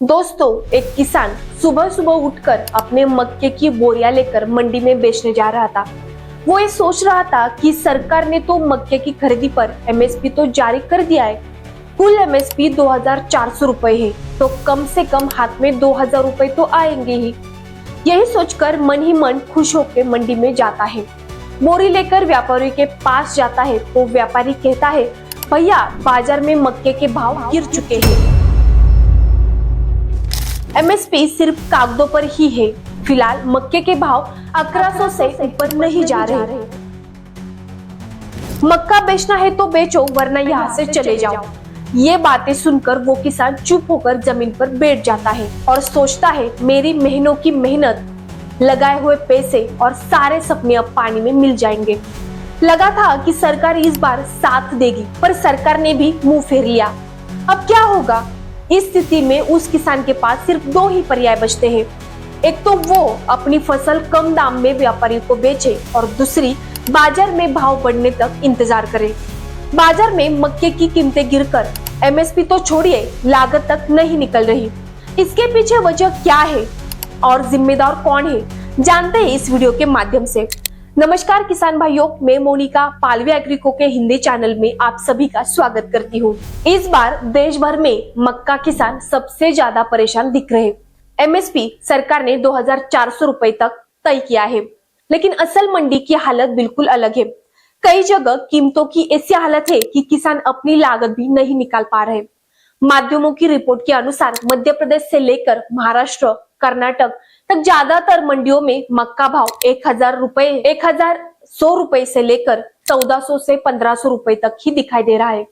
दोस्तों, एक किसान सुबह सुबह उठकर अपने मक्के की बोरियां लेकर मंडी में बेचने जा रहा था। वो ये सोच रहा था कि सरकार ने तो मक्के की खरीदी पर एमएसपी तो जारी कर दिया है। कुल एमएसपी 2400 रुपए है, तो कम से कम हाथ में 2000 रुपए तो आएंगे ही। यही सोचकर मन ही मन खुश होकर मंडी में जाता है। बोरी लेकर व्यापारी के पास जाता है तो व्यापारी कहता है, भैया बाजार में मक्के के भाव गिर चुके हैं। एमएसपी सिर्फ कागजों पर ही है। फिलहाल मक्के के भाव 1100 से ऊपर नहीं जा रहे। मक्का बेचना है तो बेचो, वरना यहाँ से चले जाओ। ये बातें सुनकर वो किसान चुप होकर जमीन पर बैठ जाता है और सोचता है, मेरी महीनों की मेहनत, लगाए हुए पैसे और सारे सपने अब पानी में मिल जाएंगे। लगा था कि सरकार इस बार साथ देगी, पर सरकार ने भी मुंह फेर लिया। अब क्या होगा? इस स्थिति में उस किसान के पास सिर्फ दो ही पर्याय बचते हैं। एक तो वो अपनी फसल कम दाम में व्यापारी को बेचे और दूसरी बाजार में भाव बढ़ने तक इंतजार करे। बाजार में मक्के की कीमतें गिरकर एमएसपी तो छोड़िए, लागत तक नहीं निकल रही। इसके पीछे वजह क्या है और जिम्मेदार कौन है, जानते हैं इस वीडियो के माध्यम से। नमस्कार किसान भाइयों, मैं मोनिका पालवे एग्रीको के हिंदी चैनल में आप सभी का स्वागत करती हूँ। इस बार देश भर में मक्का किसान सबसे ज्यादा परेशान दिख रहे। एमएसपी सरकार ने 2400 रुपए तक तय किया है, लेकिन असल मंडी की हालत बिल्कुल अलग है। कई जगह कीमतों की ऐसी हालत है कि किसान अपनी लागत भी नहीं निकाल पा रहे। माध्यमों की रिपोर्ट के अनुसार मध्य प्रदेश से लेकर महाराष्ट्र, कर्नाटक तक ज्यादातर मंडियों में मक्का भाव 1100 रुपए से लेकर 1400 से 1500 रुपए तक ही दिखाई दे रहा है,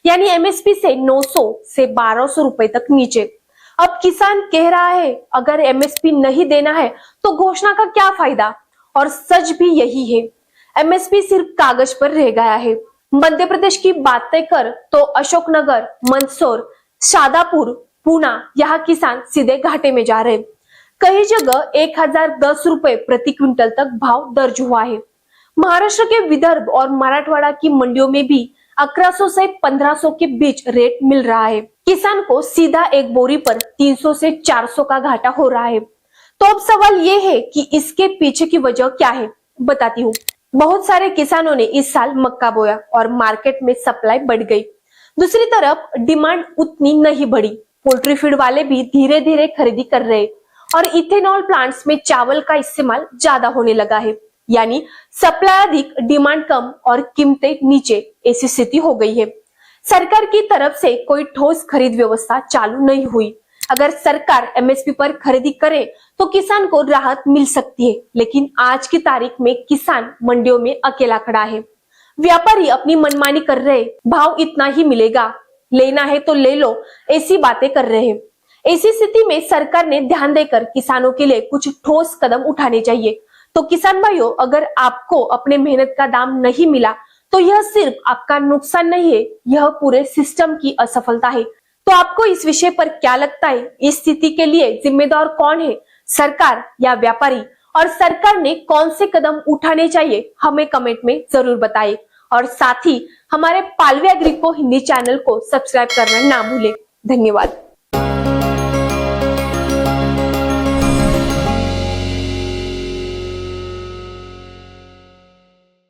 यानी एमएसपी से 900 से 1200 रुपए तक नीचे। अब किसान कह रहा है, अगर एमएसपी नहीं देना है तो घोषणा का क्या फायदा? और सच भी यही है, एमएसपी सिर्फ कागज पर रह गया है। मध्य प्रदेश की बातें कर तो अशोकनगर, मंदसौर, शादापुर, पूना, यहाँ किसान सीधे घाटे में जा रहे। कई जगह 1010 रुपए प्रति क्विंटल तक भाव दर्ज हुआ है। महाराष्ट्र के विदर्भ और मराठवाड़ा की मंडियों में भी 1100 से 1500 के बीच रेट मिल रहा है। किसान को सीधा एक बोरी पर 300 से 400 का घाटा हो रहा है। तो अब सवाल ये है कि इसके पीछे की वजह क्या है, बताती हूँ। बहुत सारे किसानों ने इस साल मक्का बोया और मार्केट में सप्लाई बढ़ गई। दूसरी तरफ डिमांड उतनी नहीं बढ़ी। पोल्ट्री फीड वाले भी धीरे धीरे खरीदी कर रहे और इथेनॉल प्लांट्स में चावल का इस्तेमाल ज्यादा होने लगा है, यानी सप्लाई अधिक, डिमांड कम और कीमतें नीचे, ऐसी स्थिति हो गई है। सरकार की तरफ से कोई ठोस खरीद व्यवस्था चालू नहीं हुई। अगर सरकार एमएसपी पर खरीदी करे तो किसान को राहत मिल सकती है, लेकिन आज की तारीख में किसान मंडियों में अकेला खड़ा है। व्यापारी अपनी मनमानी कर रहे, भाव इतना ही मिलेगा, लेना है तो ले लो, ऐसी बातें कर रहे हैं। ऐसी स्थिति में सरकार ने ध्यान देकर किसानों के लिए कुछ ठोस कदम उठाने चाहिए। तो किसान भाइयों, अगर आपको अपने मेहनत का दाम नहीं मिला तो यह सिर्फ आपका नुकसान नहीं है, यह पूरे सिस्टम की असफलता है। तो आपको इस विषय पर क्या लगता है? इस स्थिति के लिए जिम्मेदार कौन है, सरकार या व्यापारी? और सरकार ने कौन से कदम उठाने चाहिए, हमें कमेंट में जरूर बताएं। और साथ ही हमारे पालवे एग्रीको हिंदी चैनल को सब्सक्राइब करना ना भूलें। धन्यवाद।